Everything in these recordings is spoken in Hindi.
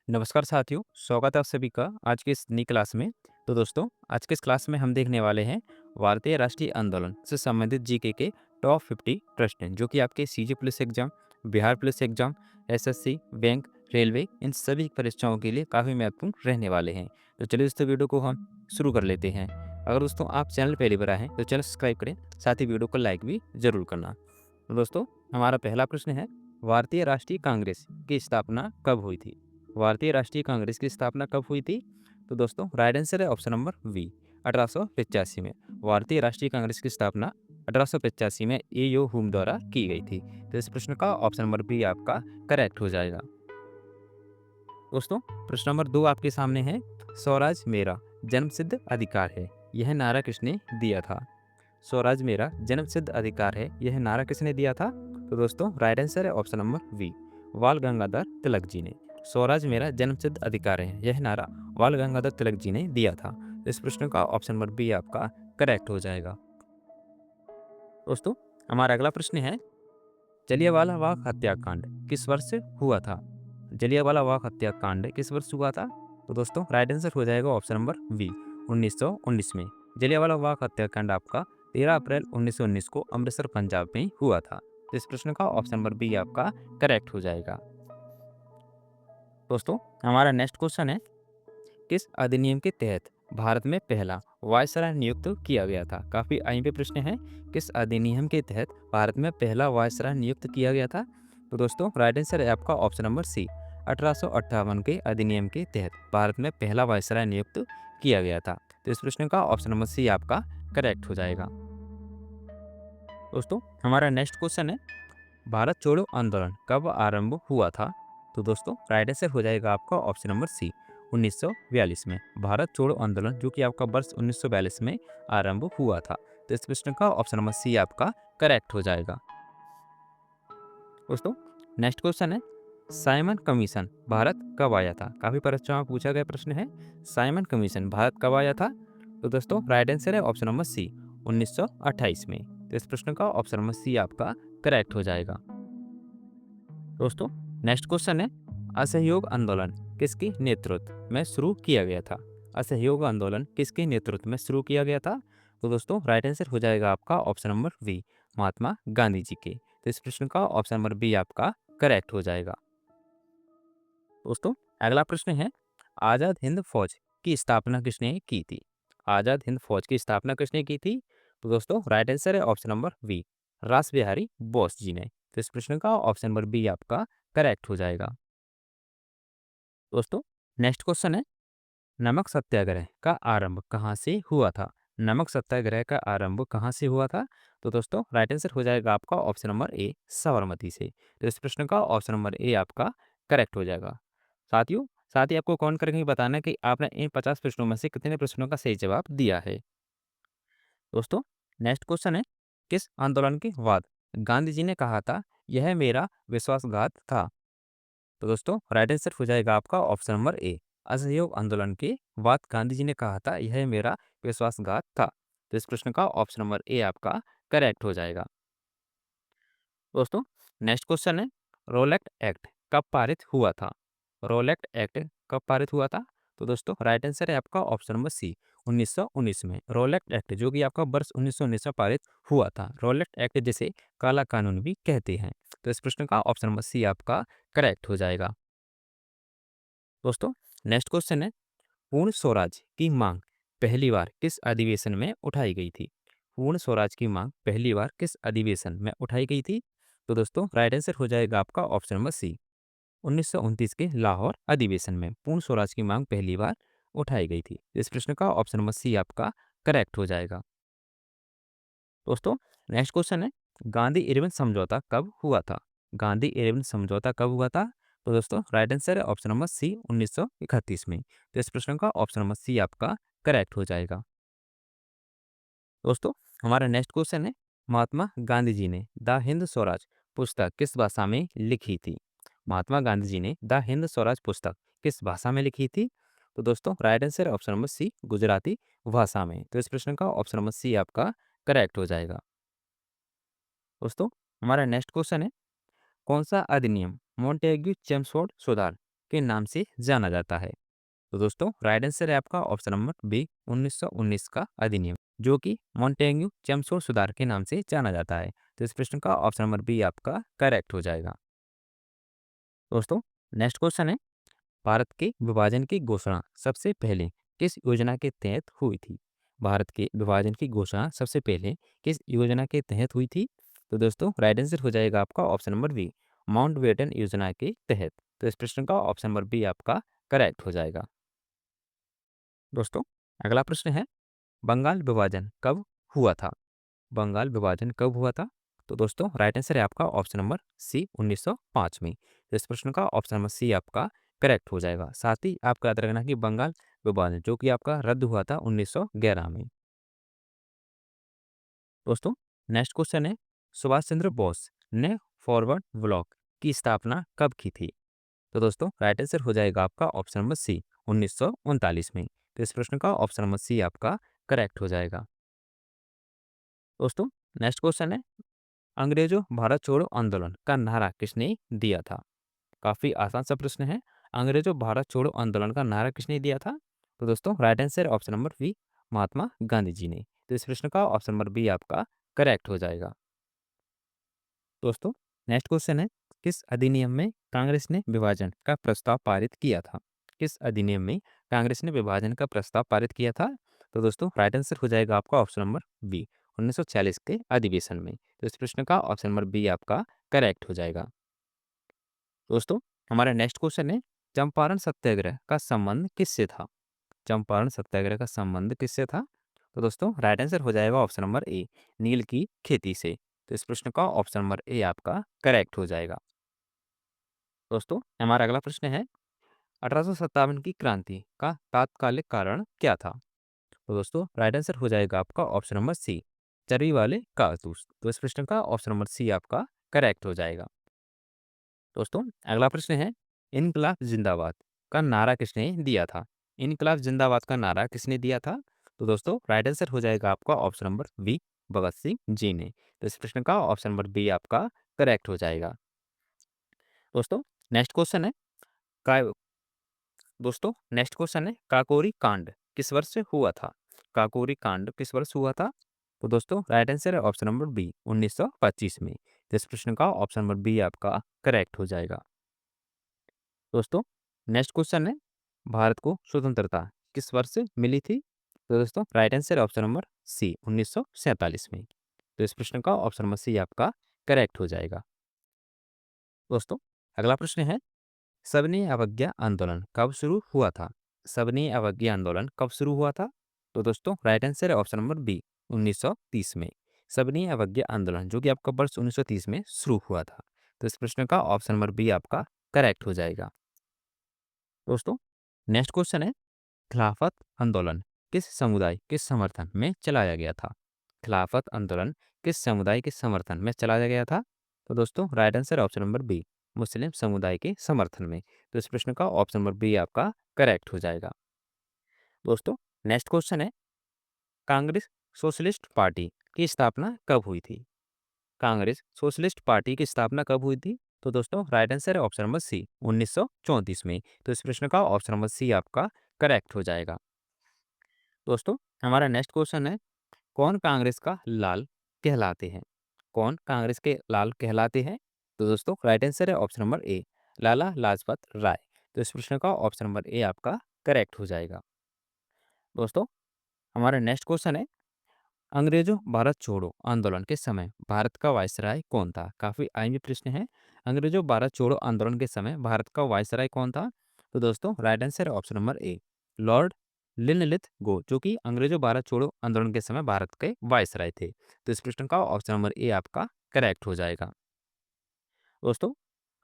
नमस्कार साथियों, स्वागत है आप सभी का आज की इस नई क्लास में। तो दोस्तों, आज के इस क्लास में हम देखने वाले हैं भारतीय राष्ट्रीय आंदोलन से संबंधित जीके के टॉप 50 प्रश्न जो कि आपके CG police exam, Bihar police exam, SSC, bank, railway इन सभी परीक्षाओं के लिए काफ़ी महत्वपूर्ण रहने वाले हैं। तो चलिए दोस्तों वीडियो को हम शुरू कर लेते हैं। अगर दोस्तों आप चैनल पहली बार आए हैं तो चैनल सब्सक्राइब करें, साथ ही वीडियो को लाइक भी ज़रूर करना। तो दोस्तों, हमारा पहला प्रश्न है, भारतीय राष्ट्रीय कांग्रेस की स्थापना कब हुई थी? भारतीय राष्ट्रीय कांग्रेस की स्थापना कब हुई थी? तो दोस्तों राइट आंसर है ऑप्शन नंबर बी, 1885 में। भारतीय राष्ट्रीय कांग्रेस की स्थापना 1885 में एयो हुम द्वारा की गई थी। तो इस प्रश्न का ऑप्शन नंबर बी आपका करेक्ट हो जाएगा। दोस्तों, प्रश्न नंबर 2 आपके सामने है, स्वराज मेरा जन्मसिद्ध अधिकार है, यह नारा किसने दिया था? स्वराज मेरा जन्मसिद्ध अधिकार है, यह नारा किसने दिया था? तो दोस्तों राइट आंसर है ऑप्शन नंबर बी, बाल गंगाधर तिलक जी ने। स्वराज मेरा जन्मसिद्ध अधिकार है, यह नारा बाल गंगाधर तिलक जी ने दिया था। तो इस प्रश्न का ऑप्शन नंबर बी आपका करेक्ट हो जाएगा। दोस्तों, हमारा अगला प्रश्न है, जलियांवाला बाग हत्याकांड किस वर्ष हुआ था? जलियांवाला बाग हत्याकांड किस वर्ष हुआ था? तो दोस्तों राइट आंसर हो जाएगा ऑप्शन नंबर बी, 1919 में। जलियांवाला बाग हत्याकांड आपका 13 अप्रैल 1919 को अमृतसर पंजाब में हुआ था। तो इस प्रश्न का ऑप्शन नंबर बी आपका करेक्ट हो जाएगा। दोस्तों, हमारा नेक्स्ट क्वेश्चन है, किस अधिनियम के तहत भारत में पहला वायसराय नियुक्त किया गया था? काफी अहम पे प्रश्न है, किस अधिनियम के तहत भारत में पहला वायसराय नियुक्त किया गया था? तो दोस्तों राइट आंसर है आपका ऑप्शन नंबर सी, 1858 के अधिनियम के तहत भारत में पहला वायसराय नियुक्त किया गया था। तो इस प्रश्न का ऑप्शन नंबर सी आपका करेक्ट हो जाएगा। दोस्तों, हमारा नेक्स्ट क्वेश्चन है, भारत छोड़ो आंदोलन कब आरंभ हुआ था? तो दोस्तों राइट आंसर हो जाएगा आपका ऑप्शन नंबर सी, 1942 में। भारत छोड़ो आंदोलन जो कि आपका वर्ष 1942 में आरंभ हुआ था। तो इस प्रश्न का ऑप्शन नंबर सी आपका करेक्ट हो जाएगा। दोस्तों, नेक्स्ट क्वेश्चन है, साइमन कमीशन भारत कब आया था? काफी परीक्षाओं में पूछा गया प्रश्न है, साइमन कमीशन भारत कब आया था? तो दोस्तों राइट आंसर है ऑप्शन नंबर सी, 1928 में। तो इस प्रश्न का ऑप्शन नंबर सी आपका करेक्ट हो जाएगा। दोस्तों, नेक्स्ट क्वेश्चन है, असहयोग आंदोलन किसके नेतृत्व में शुरू किया गया था? असहयोग आंदोलन किसके नेतृत्व में शुरू किया गया था? तो दोस्तों राइट आंसर हो जाएगा आपका option number B, Mahatma Gandhi जी के। तो इस प्रश्न का ऑप्शन नंबर बी आपका करेक्ट हो जाएगा। दोस्तों, अगला प्रश्न है, आजाद हिंद फौज की स्थापना किसने की थी? आजाद हिंद फौज की स्थापना किसने की थी? तो दोस्तों राइट आंसर है ऑप्शन नंबर बी, रास बिहारी बोस जी ने। तो इस प्रश्न का ऑप्शन नंबर बी आपका करेक्ट हो जाएगा। दोस्तों, नेक्स्ट क्वेश्चन है, नमक सत्याग्रह का आरंभ कहाँ से हुआ था? नमक सत्याग्रह का आरंभ कहाँ से हुआ था? तो दोस्तों राइट आंसर हो जाएगा आपका ऑप्शन नंबर ए, साबरमती से। तो इस प्रश्न का ऑप्शन नंबर ए आपका करेक्ट हो जाएगा। साथियों, साथ ही आपको कौन करके बताना है कि आपने इन 50 प्रश्नों में से कितने प्रश्नों का सही जवाब दिया है। दोस्तों, नेक्स्ट क्वेश्चन है, किस आंदोलन के बाद गांधी जी ने कहा था यह मेरा विश्वासघात था? तो दोस्तों राइट आंसर हो जाएगा आपका ऑप्शन नंबर ए, असहयोग आंदोलन के बाद गांधी जी ने कहा था यह मेरा विश्वासघात था। तो इस प्रश्न का ऑप्शन नंबर ए आपका करेक्ट हो जाएगा। दोस्तों, नेक्स्ट क्वेश्चन है, रोलेक्ट एक्ट कब पारित हुआ था? रोलेक्ट एक्ट कब पारित हुआ था? तो दोस्तों राइट आंसर है आपका ऑप्शन नंबर सी, 1919 में। रोलेक्ट एक्ट जो कि आपका वर्ष 1919 में पारित हुआ था। रोलेक्ट एक्ट जिसे काला कानून भी कहते हैं। तो इस प्रश्न का ऑप्शन नंबर सी आपका करेक्ट हो जाएगा। दोस्तों, नेक्स्ट क्वेश्चन है, पूर्ण स्वराज की मांग पहली बार किस अधिवेशन में उठाई गई थी? पूर्ण स्वराज की मांग पहली बार किस अधिवेशन में उठाई गई थी? तो दोस्तों राइट आंसर हो जाएगा आपका ऑप्शन नंबर सी, 1929 के लाहौर अधिवेशन में पूर्ण स्वराज की मांग पहली बार उठाई गई थी। इस प्रश्न का ऑप्शन नंबर सी आपका करेक्ट हो जाएगा। दोस्तों, नेक्स्ट क्वेश्चन है, गांधी इरविन समझौता कब हुआ था? गांधी इरविन समझौता कब हुआ था? तो दोस्तों राइट आंसर है ऑप्शन नंबर सी, 1931 में। तो इस प्रश्न का ऑप्शन नंबर सी आपका करेक्ट हो जाएगा। दोस्तों, हमारा नेक्स्ट क्वेश्चन है, महात्मा गांधी जी ने द हिंद स्वराज पुस्तक किस भाषा में लिखी थी? महात्मा गांधी जी ने द हिंद स्वराज पुस्तक किस भाषा में लिखी थी? तो दोस्तों right answer option number C, Gujarati भाषा में। तो इस प्रश्न का ऑप्शन नंबर सी आपका करेक्ट हो जाएगा। दोस्तों, हमारा नेक्स्ट क्वेश्चन है, कौन सा अधिनियम मोंटेग्यू चेम्सफोर्ड सुधार के नाम से जाना जाता है? तो दोस्तों राइट आंसर है आपका ऑप्शन नंबर बी 1919 का अधिनियम, जो कि मॉन्टेग्यू चेमस्फोर्ड सुधार के नाम से जाना जाता है। तो इस प्रश्न का ऑप्शन नंबर बी आपका करेक्ट हो जाएगा। दोस्तों नेक्स्ट क्वेश्चन है, भारत के विभाजन की घोषणा सबसे पहले किस योजना के तहत हुई थी? भारत के विभाजन की घोषणा सबसे पहले किस योजना के तहत हुई थी? तो दोस्तों राइट आंसर हो जाएगा आपका ऑप्शन नंबर बी माउंटबेटन योजना के तहत। तो इस प्रश्न का ऑप्शन नंबर बी आपका करेक्ट हो जाएगा। दोस्तों अगला प्रश्न है, बंगाल विभाजन कब हुआ था? बंगाल विभाजन कब हुआ था? तो दोस्तों राइट आंसर है आपका ऑप्शन नंबर सी 1905 में। तो इस प्रश्न का ऑप्शन नंबर सी आपका करेक्ट हो जाएगा। साथ ही आपका याद रखना कि बंगाल विभाजन जो कि आपका रद्द हुआ था 1911 में। दोस्तों नेक्स्ट क्वेश्चन है, सुभाष चंद्र बोस ने फॉरवर्ड ब्लॉक की स्थापना कब की थी? तो दोस्तों राइट आंसर हो जाएगा आपका ऑप्शन नंबर सी 1939 में। तो इस प्रश्न का ऑप्शन नंबर सी आपका करेक्ट हो जाएगा। दोस्तों नेक्स्ट क्वेश्चन है, अंग्रेजों भारत छोड़ो आंदोलन का नारा किसने दिया था? काफी आसान सा प्रश्न है। अंग्रेजों भारत छोड़ो आंदोलन का नारा किसने दिया था? तो दोस्तों right answer option number B Mahatma Gandhi ji ने। तो इस प्रश्न का ऑप्शन नंबर बी आपका करेक्ट हो जाएगा। दोस्तों नेक्स्ट क्वेश्चन है, किस अधिनियम में कांग्रेस ने विभाजन का प्रस्ताव पारित किया था? किस अधिनियम में कांग्रेस ने विभाजन का प्रस्ताव पारित किया था? तो दोस्तों राइट आंसर हो जाएगा आपका ऑप्शन नंबर बी 1940 के अधिवेशन में। तो इस प्रश्न का ऑप्शन नंबर बी आपका करेक्ट हो जाएगा। दोस्तों हमारा नेक्स्ट क्वेश्चन है, चंपारण सत्याग्रह का संबंध किससे था? चंपारण सत्याग्रह का संबंध किससे था? तो दोस्तों राइट आंसर हो जाएगा ऑप्शन नंबर ए नील की खेती से। तो इस प्रश्न का ऑप्शन नंबर ए आपका करेक्ट हो जाएगा। दोस्तों हमारा अगला प्रश्न है, 1857 की क्रांति का तात्कालिक कारण क्या था? तो दोस्तों राइट आंसर हो जाएगा आपका ऑप्शन नंबर सी चर्बी वाले कारतूस। तो इस प्रश्न का ऑप्शन नंबर सी आपका करेक्ट हो जाएगा। दोस्तों अगला प्रश्न है, इनकलाब जिंदाबाद का नारा किसने दिया था? इनकलाब जिंदाबाद का नारा किसने दिया था? तो दोस्तों राइट आंसर हो जाएगा आपका option number B Bhagat Singh ji ने। तो इस प्रश्न का ऑप्शन नंबर बी आपका करेक्ट हो जाएगा। दोस्तों नेक्स्ट क्वेश्चन है, का दोस्तों नेक्स्ट क्वेश्चन है, काकोरी कांड किस वर्ष से हुआ था? काकोरी कांड किस वर्ष हुआ था? तो दोस्तों राइट आंसर है ऑप्शन नंबर बी 1925 में। तो इस प्रश्न का ऑप्शन नंबर बी आपका करेक्ट हो जाएगा। दोस्तों नेक्स्ट क्वेश्चन है, भारत को स्वतंत्रता किस वर्ष से मिली थी? तो दोस्तों right answer option number C 1947 में। तो इस प्रश्न का ऑप्शन नंबर सी आपका करेक्ट हो जाएगा। दोस्तों अगला प्रश्न है, सबने अवज्ञा आंदोलन कब शुरू हुआ था? सबने अवज्ञा आंदोलन कब शुरू हुआ था? तो दोस्तों राइट आंसर है ऑप्शन नंबर बी 1930 में। सबने अवज्ञा आंदोलन जो कि आपका वर्ष 1930 में शुरू हुआ था। तो इस प्रश्न का ऑप्शन नंबर बी आपका करेक्ट हो जाएगा। दोस्तों नेक्स्ट क्वेश्चन है, खिलाफत आंदोलन किस समुदाय के समर्थन में चलाया गया था? खिलाफत आंदोलन किस समुदाय के समर्थन में चलाया गया था? तो दोस्तों right answer option number B मुस्लिम समुदाय के समर्थन में। तो इस प्रश्न का ऑप्शन नंबर बी आपका करेक्ट हो जाएगा। दोस्तों नेक्स्ट क्वेश्चन है, कांग्रेस सोशलिस्ट पार्टी की स्थापना कब हुई थी? कांग्रेस सोशलिस्ट पार्टी की स्थापना कब हुई थी? तो दोस्तों राइट आंसर है ऑप्शन नंबर सी 1934 में। तो इस प्रश्न का ऑप्शन नंबर सी आपका करेक्ट हो जाएगा। दोस्तों हमारा नेक्स्ट क्वेश्चन है, कौन कांग्रेस का लाल कहलाते हैं? कौन कांग्रेस के लाल कहलाते हैं? तो दोस्तों राइट आंसर है ऑप्शन नंबर ए लाला लाजपत राय। तो इस प्रश्न का ऑप्शन नंबर ए आपका करेक्ट हो जाएगा। दोस्तों हमारा नेक्स्ट क्वेश्चन है, अंग्रेजों भारत छोड़ो आंदोलन के समय भारत का वायसराय कौन था? काफी अहम प्रश्न है। अंग्रेजों भारत छोड़ो आंदोलन के समय भारत का वायसराय कौन था? तो दोस्तों राइट आंसर है ऑप्शन नंबर ए लॉर्ड लिनलिथ गो, जो कि अंग्रेजों भारत छोड़ो आंदोलन के समय भारत के वायसराय थे। तो इस प्रश्न का ऑप्शन नंबर ए आपका करेक्ट हो जाएगा। दोस्तों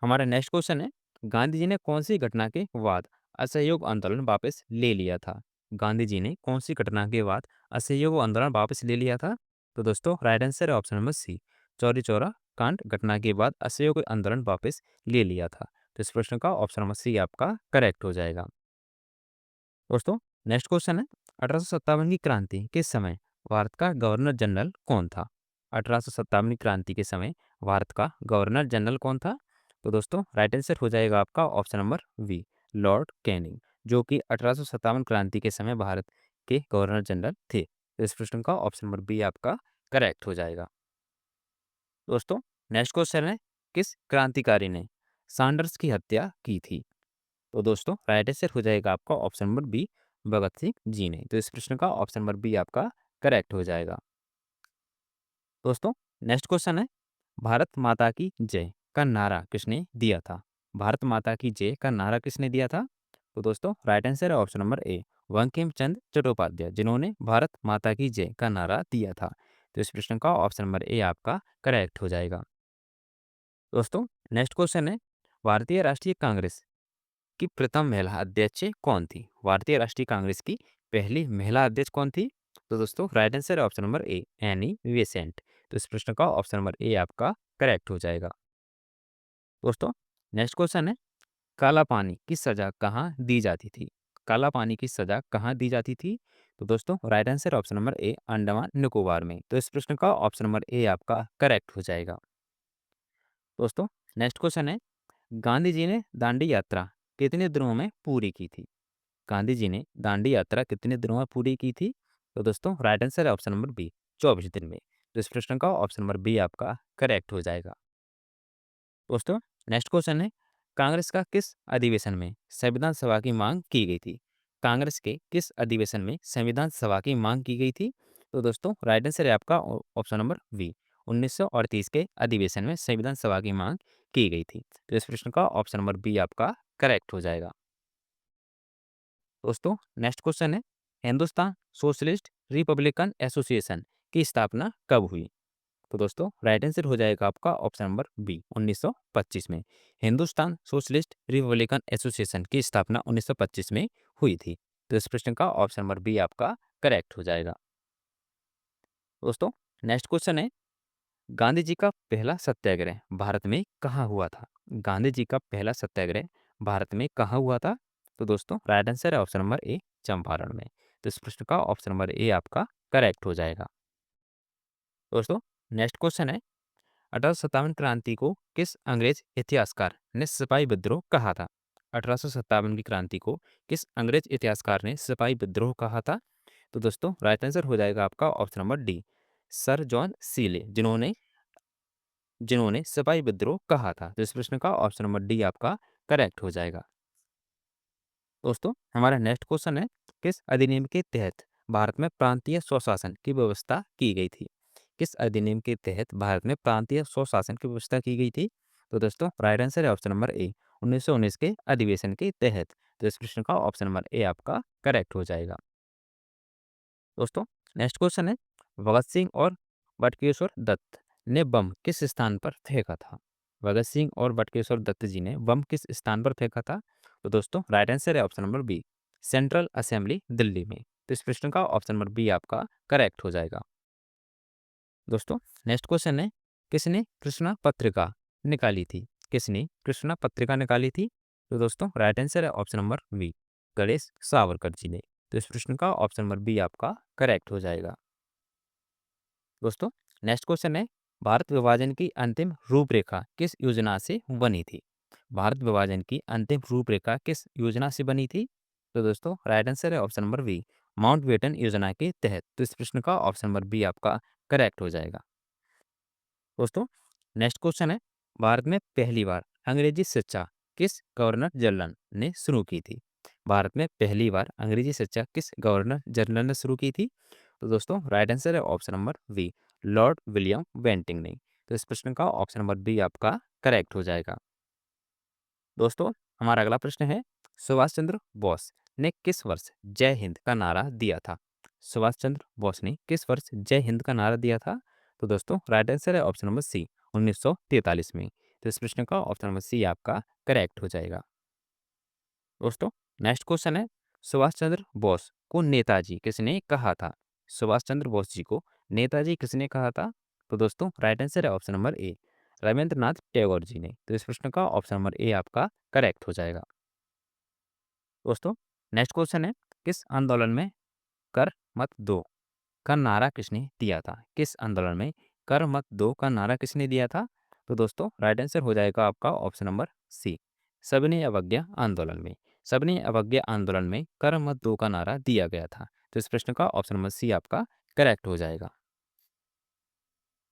हमारा नेक्स्ट क्वेश्चन है, गांधी जी ने कौन सी घटना के बाद असहयोग आंदोलन वापस ले लिया था? गांधी जी ने कौन सी घटना के बाद असहयोग आंदोलन वापस ले लिया था? तो दोस्तों राइट आंसर है option number C Chauri Chaura कांड घटना के बाद असहयोग आंदोलन वापस ले लिया था। तो इस प्रश्न का ऑप्शन नंबर सी आपका करेक्ट हो जाएगा। दोस्तों नेक्स्ट क्वेश्चन है, 1857 की क्रांति के समय भारत का गवर्नर जनरल कौन था? 1857 की क्रांति के समय भारत का गवर्नर जनरल कौन था? तो दोस्तों राइट आंसर हो जाएगा आपका option number B Lord Canning, जो कि 1857 क्रांति के समय भारत के गवर्नर जनरल थे। तो इस प्रश्न का ऑप्शन नंबर बी आपका करेक्ट हो जाएगा। दोस्तों, नेक्स्ट क्वेश्चन है, किस क्रांतिकारी ने सैंडर्स की हत्या की थी? तो दोस्तों, राइट आंसर हो जाएगा आपका option number B, Bhagat Singh ji ने। तो इस प्रश्न का ऑप्शन नंबर बी आपका करेक्ट हो जाएगा। दोस्तों, नेक्स्ट क्वेश्चन है, भारत माता की जय का नारा किसने दिया था? भारत माता की जय का नारा किसने दिया था? तो दोस्तों, राइट आंसर है ऑप्शन नंबर ए, बंकिम चंद्र चट्टोपाध्याय, जिन्होंने भारत माता की जय का नारा दिया था। तो इस प्रश्न का ऑप्शन नंबर ए आपका करेक्ट हो जाएगा। दोस्तों, नेक्स्ट क्वेश्चन है, भारतीय राष्ट्रीय कांग्रेस की प्रथम महिला अध्यक्ष कौन थी? भारतीय राष्ट्रीय कांग्रेस की पहली महिला अध्यक्ष कौन थी? तो दोस्तों, राइट आंसर है ऑप्शन नंबर ए, एनी बेसेंट। तो इस प्रश्न का ऑप्शन नंबर ए आपका करेक्ट हो जाएगा। दोस्तों, नेक्स्ट क्वेश्चन है, काला पानी की सजा कहाँ दी जाती थी? काला पानी की सजा कहाँ दी जाती थी? तो दोस्तों, राइट आंसर ऑप्शन नंबर ए, अंडमान निकोबार में। तो इस प्रश्न का ऑप्शन नंबर ए आपका करेक्ट हो जाएगा। दोस्तों, नेक्स्ट क्वेश्चन है, गांधी जी ने दांडी यात्रा कितने दिनों में पूरी की थी? गांधी जी ने दांडी यात्रा कितने दिनों में पूरी की थी? तो दोस्तों, राइट आंसर है ऑप्शन नंबर बी, 24 दिन में। तो इस प्रश्न का ऑप्शन नंबर बी आपका करेक्ट हो जाएगा। दोस्तों, नेक्स्ट क्वेश्चन है, कांग्रेस का किस अधिवेशन में संविधान सभा की मांग की गई थी? कांग्रेस के किस अधिवेशन में संविधान सभा की मांग की गई थी? तो दोस्तों, राइट आंसर है आपका ऑप्शन नंबर बी, 1938 के अधिवेशन में संविधान सभा की मांग की गई थी। तो इस प्रश्न का ऑप्शन नंबर बी आपका करेक्ट हो जाएगा। दोस्तों, नेक्स्ट क्वेश्चन है, हिंदुस्तान सोशलिस्ट रिपब्लिकन एसोसिएशन की स्थापना कब हुई? तो दोस्तों, राइट आंसर हो जाएगा आपका ऑप्शन नंबर बी, 1925 में। हिंदुस्तान सोशलिस्ट रिपब्लिकन एसोसिएशन की स्थापना 1925 में हुई थी। तो इस प्रश्न का ऑप्शन नंबर बी आपका करेक्ट हो जाएगा। दोस्तों, नेक्स्ट क्वेश्चन है, गांधी जी का पहला सत्याग्रह भारत में कहाँ हुआ था? गांधी जी का पहला सत्याग्रह भारत में कहाँ हुआ था? तो दोस्तों, राइट आंसर है ऑप्शन नंबर ए, चंपारण में। तो इस प्रश्न का ऑप्शन नंबर ए आपका करेक्ट हो जाएगा। दोस्तों, नेक्स्ट क्वेश्चन है, 1857 क्रांति को किस अंग्रेज इतिहासकार ने सिपाही विद्रोह कहा था? 1857 की क्रांति को किस अंग्रेज इतिहासकार ने सिपाही विद्रोह कहा था? तो दोस्तों, राइट आंसर हो जाएगा आपका option number D, sir John Seeley, जिन्होंने जिन्होंने सिपाही विद्रोह कहा था। तो इस प्रश्न का ऑप्शन नंबर डी आपका करेक्ट हो जाएगा। दोस्तों, हमारा नेक्स्ट क्वेश्चन है, किस अधिनियम के तहत भारत में प्रांतीय स्वशासन की व्यवस्था की गई थी? किस अधिनियम के तहत भारत में प्रांतीय स्वशासन की व्यवस्था की गई थी? तो दोस्तों, राइट आंसर है ऑप्शन नंबर ए, 1919 के अधिवेशन के तहत। तो इस प्रश्न का ऑप्शन नंबर ए आपका करेक्ट हो जाएगा। दोस्तों, नेक्स्ट क्वेश्चन है, भगत सिंह और बटुकेश्वर दत्त ने बम किस स्थान पर फेंका था? भगत सिंह और बटुकेश्वर दत्त जी ने बम किस स्थान पर फेंका था? तो दोस्तों, राइट आंसर है option number B, central assembly Delhi में। तो इस प्रश्न का ऑप्शन नंबर बी आपका करेक्ट हो जाएगा। दोस्तों, नेक्स्ट क्वेश्चन है, किसने कृष्णा पत्रिका निकाली थी? किसने कृष्णा पत्रिका निकाली थी? तो दोस्तों, राइट आंसर है option number B, Ganesh Savarkar ji ने। तो इस प्रश्न का ऑप्शन नंबर बी आपका करेक्ट हो जाएगा। दोस्तों, नेक्स्ट क्वेश्चन है, भारत विभाजन की अंतिम रूपरेखा किस योजना से बनी थी? भारत विभाजन की अंतिम रूपरेखा किस योजना से बनी थी? तो दोस्तों, राइट आंसर है ऑप्शन नंबर बी, माउंटबेटन योजना के तहत। तो इस प्रश्न का ऑप्शन नंबर बी आपका करेक्ट हो जाएगा। दोस्तों, नेक्स्ट क्वेश्चन है, भारत में पहली बार अंग्रेजी शिक्षा किस गवर्नर जनरल ने शुरू की थी? भारत में पहली बार अंग्रेजी शिक्षा किस गवर्नर जनरल ने शुरू की थी? तो दोस्तों, राइट आंसर है option number B, Lord William Bentinck ने। तो इस प्रश्न का ऑप्शन नंबर बी आपका करेक्ट हो जाएगा। दोस्तों, हमारा अगला प्रश्न है, सुभाष चंद्र बोस ने किस वर्ष जय हिंद का नारा दिया था? सुभाष चंद्र बोस ने किस वर्ष जय हिंद का नारा दिया था? तो दोस्तों, राइट आंसर है ऑप्शन नंबर सी, 1943 में। तो इस प्रश्न का ऑप्शन नंबर सी आपका करेक्ट हो जाएगा। दोस्तों, नेक्स्ट क्वेश्चन है, सुभाष चंद्र बोस को नेताजी किसने कहा था? सुभाष चंद्र बोस जी को नेताजी किसने कहा था? तो दोस्तों, राइट आंसर है option number A, Rabindranath Tagore ji ने। तो इस प्रश्न का ऑप्शन नंबर ए आपका करेक्ट हो जाएगा। दोस्तों, नेक्स्ट क्वेश्चन है, किस आंदोलन में कर मत दो का नारा किसने दिया था? किस आंदोलन में कर मत दो का नारा किसने दिया था? तो दोस्तों, राइट आंसर हो जाएगा आपका ऑप्शन नंबर सी, सविनय अवज्ञा आंदोलन में। सबने अवज्ञा आंदोलन में कर मत दो का नारा दिया गया था? तो इस प्रश्न का ऑप्शन नंबर सी आपका करेक्ट हो जाएगा।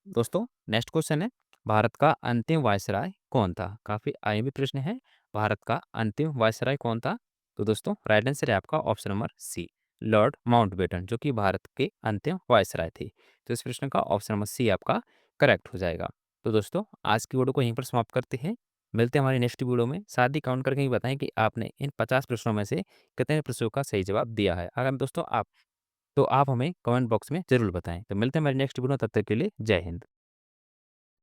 दोस्तों नेक्स्ट क्वेश्चन है, भारत का अंतिम वायसराय कौन था? काफ़ी आईएमपी प्रश्न है। भारत का अंतिम वायसराय कौन था? तो दोस्तों राइट आंसर है आपका option number C, Lord Mountbatten, जो कि भारत के अंतिम वायसराय थे। तो इस प्रश्न का ऑप्शन नंबर सी आपका करेक्ट हो जाएगा। तो दोस्तों आज की वीडियो को यहीं पर समाप्त करते हैं। मिलते हैं हमारी नेक्स्ट वीडियो में। साथ ही काउंट करके ही बताएं कि आपने इन 50 प्रश्नों में से कितने प्रश्नों का सही जवाब दिया है। अगर दोस्तों आप, तो आप हमें कमेंट बॉक्स में ज़रूर बताएं। तो मिलते हैं हमारी नेक्स्ट वीडियो, तब तक के लिए जय हिंद।